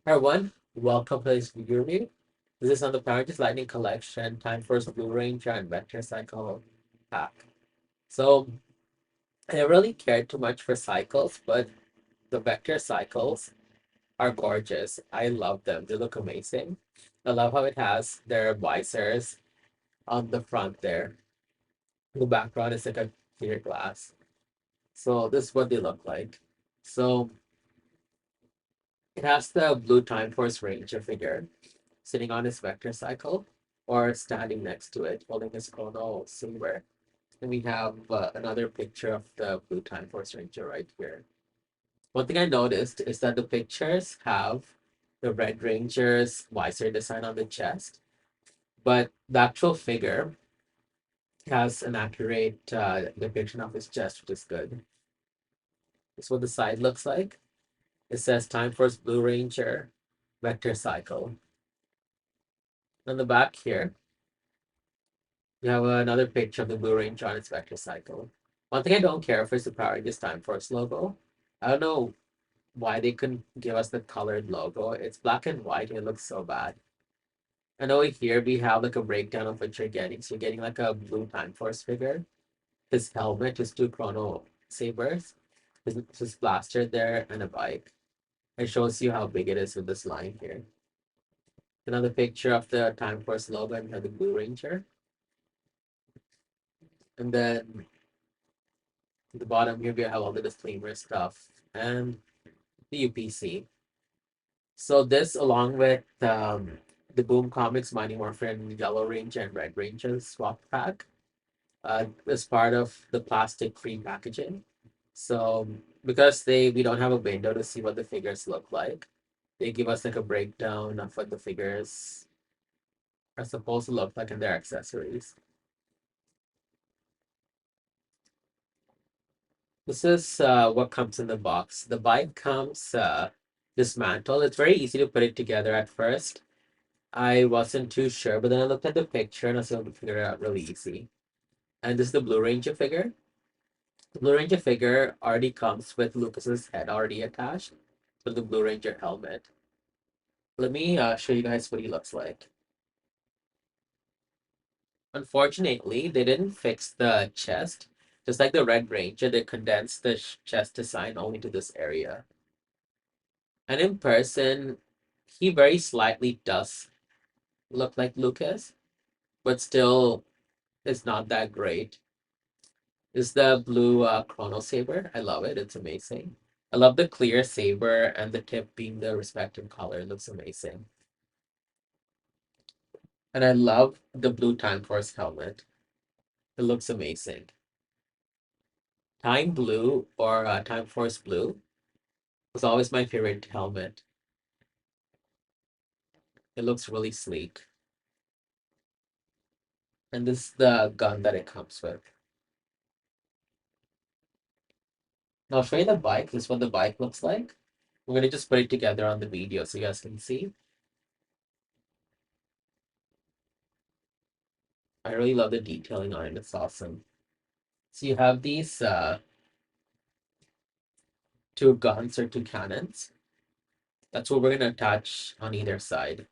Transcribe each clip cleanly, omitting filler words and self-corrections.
Hi everyone, welcome to this video review. This is on the Power Rangers Lightning Collection, Time Force Blue Ranger and Vector Cycle pack. So I never really cared too much for cycles, but the Vector cycles are gorgeous. I love them. They look amazing. I love how it has their visors on the front there. The background is like a clear glass. So this is what they look like. So it has the blue Time Force Ranger figure sitting on his vector cycle or standing next to it holding his chrono saber. And we have another picture of the blue Time Force Ranger right here. One thing I noticed is that the pictures have the Red Ranger's visor design on the chest, but the actual figure has an accurate depiction of his chest, which is good. This is what the side looks like. It says Time Force Blue Ranger Vector Cycle. On the back here, we have another picture of the Blue Ranger on its vector cycle. One thing I don't care for is the Power Rangers Time Force logo. I don't know why they couldn't give us the colored logo. It's black and white and it looks so bad. And over here we have like a breakdown of what you're getting. So you're getting like a blue Time Force figure. His helmet, his two chrono sabers, his blaster there, and a bike. It shows you how big it is with this line here. Another picture of the Time Force logo and we have the Blue Ranger. And then at the bottom here we have all the disclaimer stuff and the UPC. So this, along with the Boom Comics Mighty Morphin Yellow Ranger and Red Ranger swap pack, is part of the plastic-free packaging. So because we don't have a window to see what the figures look like, they give us like a breakdown of what the figures are supposed to look like and their accessories. This is what comes in the box. The bike comes dismantled. It's very easy to put it together at first. I wasn't too sure, but then I looked at the picture and I was able to figure it out really easy. And this is the Blue Ranger figure. The Blue Ranger figure already comes with Lucas's head already attached to the Blue Ranger helmet. Let me show you guys what he looks like. Unfortunately, they didn't fix the chest. Just like the Red Ranger, they condensed the chest design only to this area. And in person, he very slightly does look like Lucas, but still is not that great. Is the blue Chrono Saber. I love it. It's amazing. I love the clear saber and the tip being the respective color. It looks amazing. And I love the blue Time Force helmet. It looks amazing. Time Blue or Time Force Blue was always my favorite helmet. It looks really sleek. And this is the gun that it comes with. Now I'll show you the bike. This is what the bike looks like. We're gonna just put it together on the video so you guys can see. I really love the detailing on it. It's awesome. So you have these two guns or two cannons. That's what we're gonna attach on either side.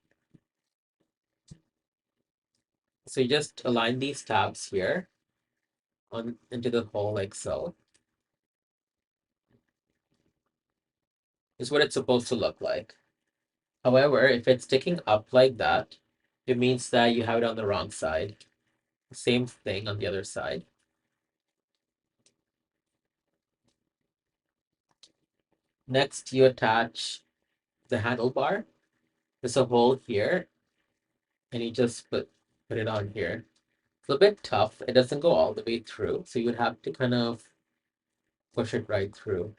So you just align these tabs here on into the hole like so. This is what it's supposed to look like. However, if it's sticking up like that, it means that you have it on the wrong side. Same thing on the other side. Next, you attach the handlebar. There's a hole here, and you just put it on here. It's a bit tough. It doesn't go all the way through, so you would have to kind of push it right through.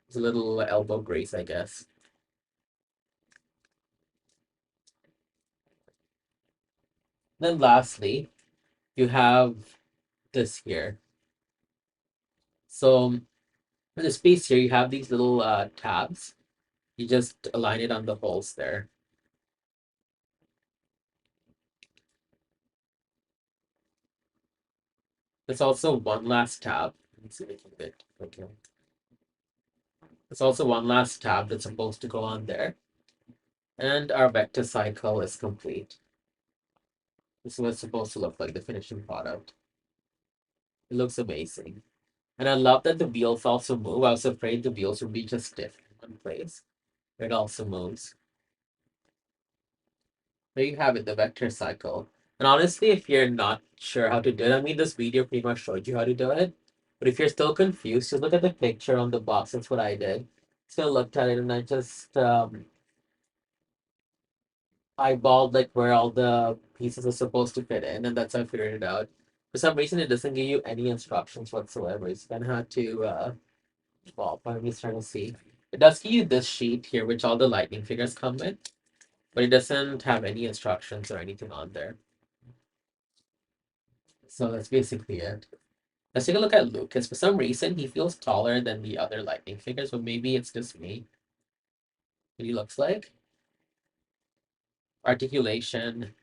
It's a little elbow grease, I guess. Then lastly, you have this here. So for the space here, you have these little tabs. You just align it on the holes there. There's also one last tab. Let's see if I can get okay. There's also one last tab that's supposed to go on there. And our vector cycle is complete. This is what it's supposed to look like, the finishing product. It looks amazing. And I love that the wheels also move. I was afraid the wheels would be just stiff in one place. It also moves. There you have it, the vector cycle. And honestly, if you're not sure how to do it, I mean, this video pretty much showed you how to do it. But if you're still confused, just look at the picture on the box. That's what I did. Still looked at it and I just eyeballed like where all the pieces are supposed to fit in, and that's how I figured it out. For some reason, it doesn't give you any instructions whatsoever. You kind of have to, well, I'm just trying to see. It does give you this sheet here, which all the lightning figures come with, but it doesn't have any instructions or anything on there. So that's basically it. Let's take a look at Lucas. For some reason, he feels taller than the other lightning figures, but maybe it's just me. What he looks like. Articulation.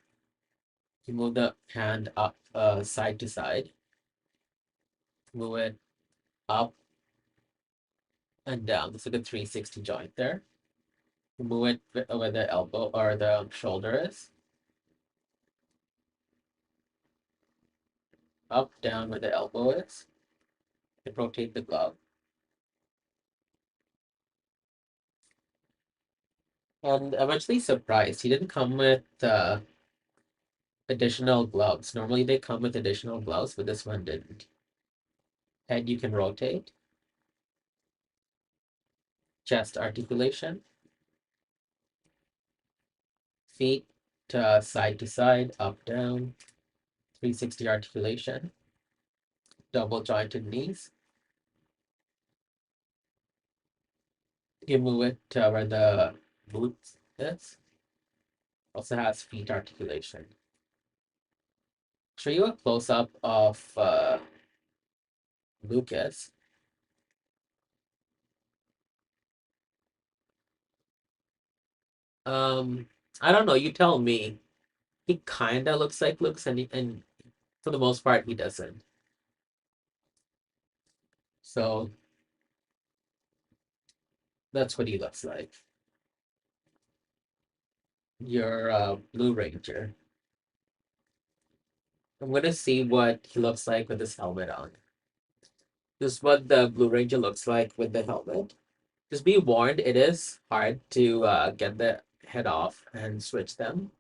You move the hand up, side to side. Move it up and down. This is like a 360 joint there. Move it where the elbow or the shoulder is. Up, down where the elbow is. And rotate the glove. And I'm actually surprised. He didn't come with additional gloves. Normally they come with additional gloves, but this one didn't. Head you can rotate. Chest articulation. Feet side to side, up, down. 360 articulation. Double jointed knees. You move it where the boot is. Also has feet articulation. Show you a close up of Lucas. Um, I don't know. You tell me. He kind of looks like Lucas, and for the most part, he doesn't. So that's what he looks like. Your Blue Ranger. I'm gonna see what he looks like with his helmet on. This is what the Blue Ranger looks like with the helmet. Just be warned, it is hard to get the head off and switch them.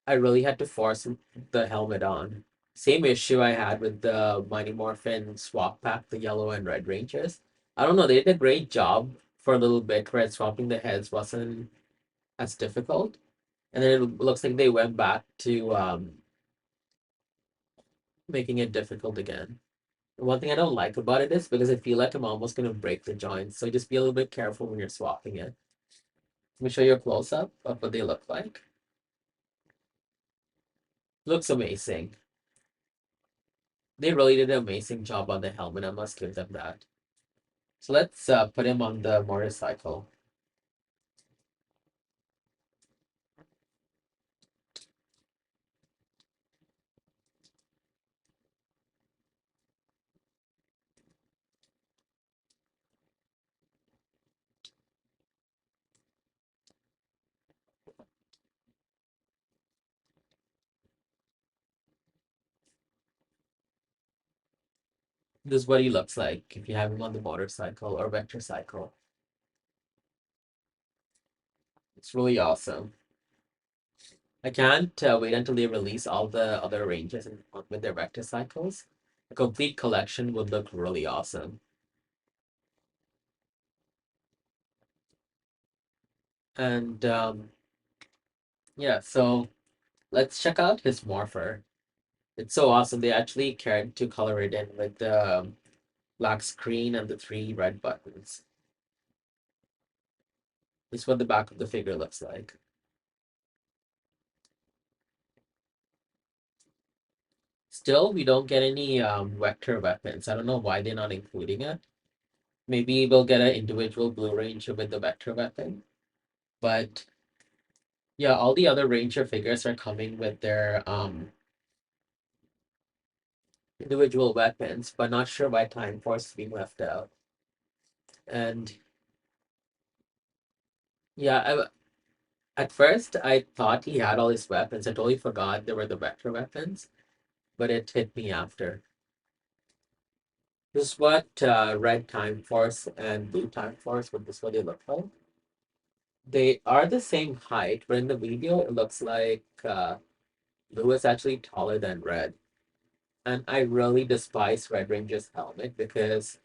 I really had to force the helmet on. Same issue I had with the Mighty Morphin swap pack, the yellow and red rangers. I don't know, they did a great job for a little bit where swapping the heads wasn't as difficult. And then it looks like they went back to making it difficult again. One thing I don't like about it is because I feel like I'm almost gonna break the joints. So just be a little bit careful when you're swapping it. Let me show you a close up of what they look like. Looks amazing. They really did an amazing job on the helmet. I must give them that. So let's put him on the motorcycle. This is what he looks like if you have him on the motorcycle or vector cycle. It's really awesome. I can't wait until they release all the other ranges with their vector cycles. A complete collection would look really awesome. And yeah, so let's check out his morpher. It's so awesome. They actually cared to color it in with the black screen and the three red buttons. This is what the back of the figure looks like. Still, we don't get any vector weapons. I don't know why they're not including it. Maybe we'll get an individual Blue Ranger with the vector weapon. But yeah, all the other Ranger figures are coming with their individual weapons, but not sure why Time Force is being left out. And Yeah, at first I thought he had all his weapons. I totally forgot there were the vector weapons, but it hit me after. This is what red time force and blue time force, what they look like. They are the same height, but in the video it looks like blue is actually taller than red. And I really despise Red Ranger's helmet because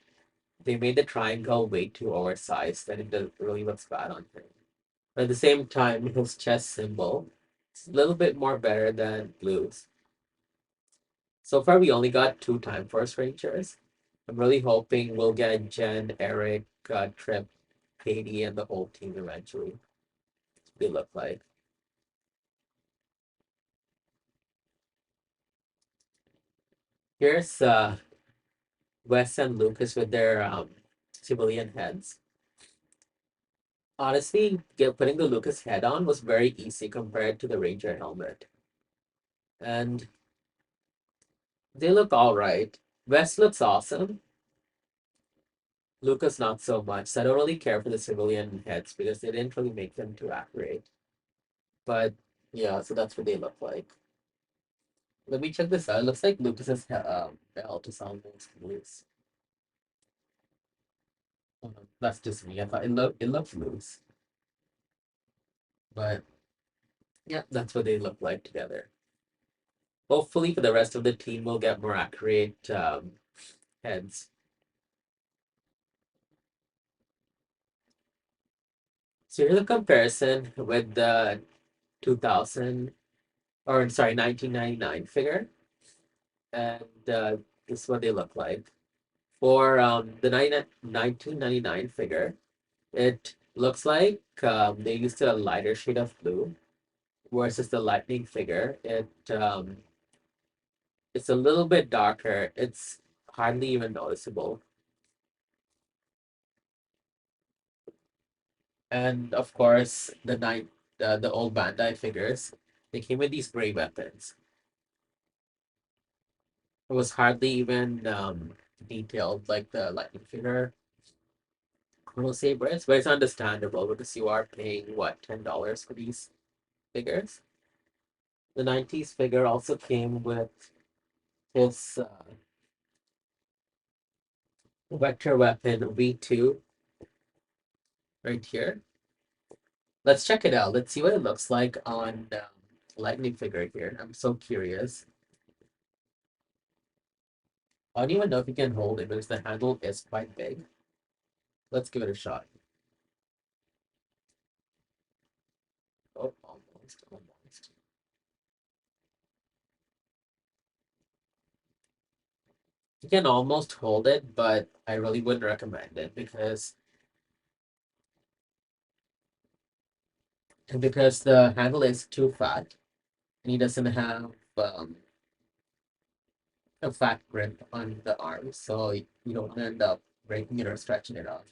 they made the triangle way too oversized and really looks bad on him. But at the same time, his chest symbol is a little bit more better than blue's. So far, we only got two Time Force Rangers. I'm really hoping we'll get Jen, Eric, Trip, Katie, and the whole team eventually. They look like. Here's Wes and Lucas with their civilian heads. Honestly, putting the Lucas head on was very easy compared to the Ranger helmet. And they look all right. Wes looks awesome. Lucas not so much. So I don't really care for the civilian heads because they didn't really make them too accurate. But yeah, so that's what they look like. Let me check this out. It looks like Lucas's belt is almost loose. That's just me. I thought it looked loose. But yeah, that's what they look like together. Hopefully for the rest of the team we'll get more accurate heads. So here's a comparison with the 2000 or sorry 1999 figure, and this is what they look like. For the 1999 figure, it looks like they used a lighter shade of blue, versus the lightning figure. It's a little bit darker. It's hardly even noticeable. And of course, the old Bandai figures, they came with these gray weapons. It was hardly even detailed like the lightning figure Chrono Saber is, but it's understandable because you are paying what $10 for these figures. The 90s figure also came with his vector weapon V2 right here. Let's check it out. Let's see what it looks like on lightning figure here. I'm so curious. I don't even know if you can hold it because the handle is quite big. Let's give it a shot. Oh, almost, almost. You can almost hold it, but I really wouldn't recommend it because the handle is too fat and he doesn't have a fat grip on the arm, so you don't end up breaking it or stretching it off.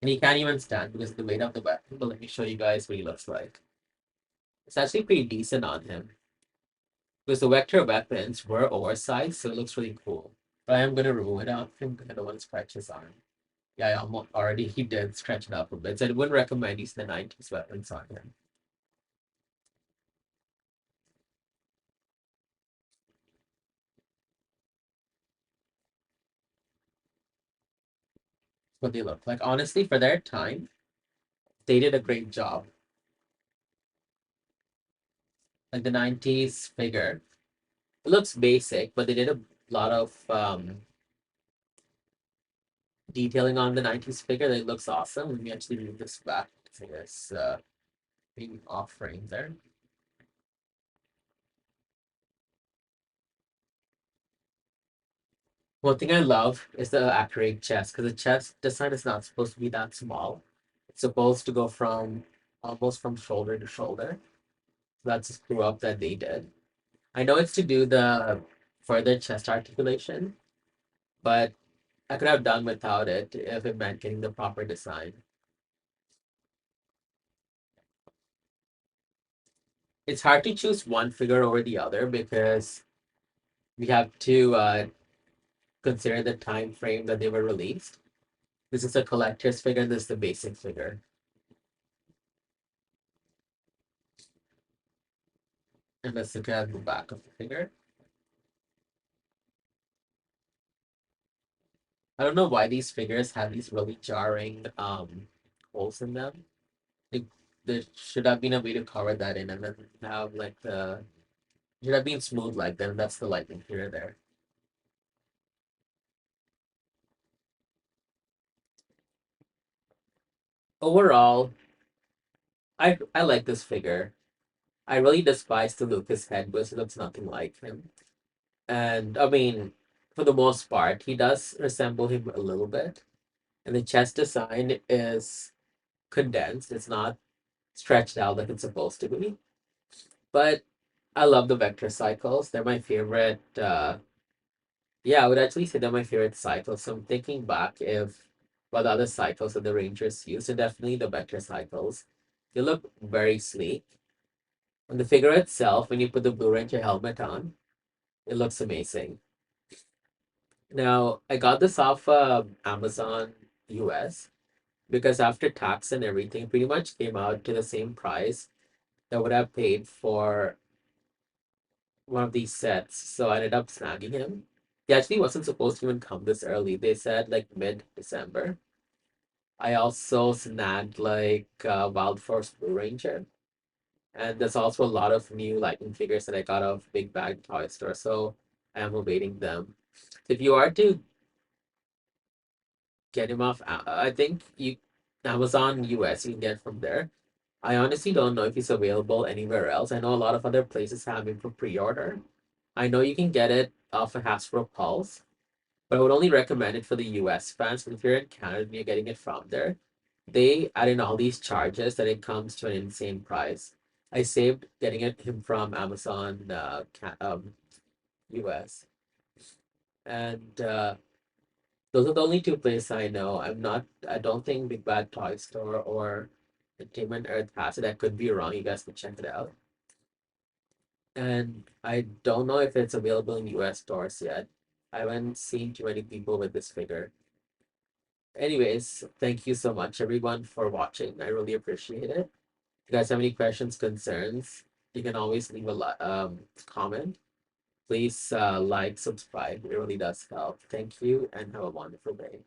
And he can't even stand because of the weight of the weapon. But let me show you guys what he looks like. It's actually pretty decent on him because the vector weapons were oversized, so it looks really cool. But I am gonna remove it off him because I don't want to scratch his arm. Yeah, I almost already he did stretch it up a bit. So I wouldn't recommend using the 90s weapons on him. What they look like. Honestly, for their time, they did a great job. Like the 90s figure. It looks basic, but they did a lot of detailing on the 90s figure that looks awesome. Let me actually move this back to this being off frame there. One thing I love is the accurate chest because the chest design is not supposed to be that small. It's supposed to go from almost from shoulder to shoulder. So that's a screw up that they did. I know it's to do the further chest articulation, but I could have done without it if it meant getting the proper design. It's hard to choose one figure over the other because we have to consider the time frame that they were released. This is a collector's figure, this is the basic figure. And let's look at the back of the figure. I don't know why these figures have these really jarring holes in them. Like, there should have been a way to cover that in and then have like the should have been smooth like then that's the lightning here there. Overall, I like this figure. I really despise the Lucas head, because it looks nothing like him. And I mean, for the most part, he does resemble him a little bit. And the chest design is condensed. It's not stretched out like it's supposed to be. But I love the vector cycles. They're my favorite. Yeah, I would actually say they're my favorite cycles. So I'm thinking back if what other cycles that the Rangers use, and definitely the vector cycles. They look very sleek. On the figure itself, when you put the Blue Ranger helmet on, it looks amazing. Now, I got this off Amazon US because after tax and everything, it pretty much came out to the same price that I would have paid for one of these sets. So I ended up snagging him. He actually wasn't supposed to even come this early. They said like mid-December. I also snagged like Wild Force Blue Ranger. And there's also a lot of new Lightning figures that I got off Big Bag Toy Store. So I am awaiting them. If you are to get him off, I think you Amazon US you can get from there. I honestly don't know if he's available anywhere else. I know a lot of other places have him for pre-order. I know you can get it off of Hasbro Pulse, but I would only recommend it for the US fans. But if you're in Canada and you're getting it from there, they add in all these charges that it comes to an insane price. I saved getting it him from Amazon US, and those are the only two places I know. I don't think Big Bad Toy Store or Entertainment Earth has it. I could be wrong. You guys can check it out. And I don't know if it's available in US stores yet. I haven't seen too many people with this figure. Anyways, thank you so much, everyone, for watching. I really appreciate it. If you guys have any questions, concerns, you can always leave a comment. Please like, subscribe. It really does help. Thank you, and have a wonderful day.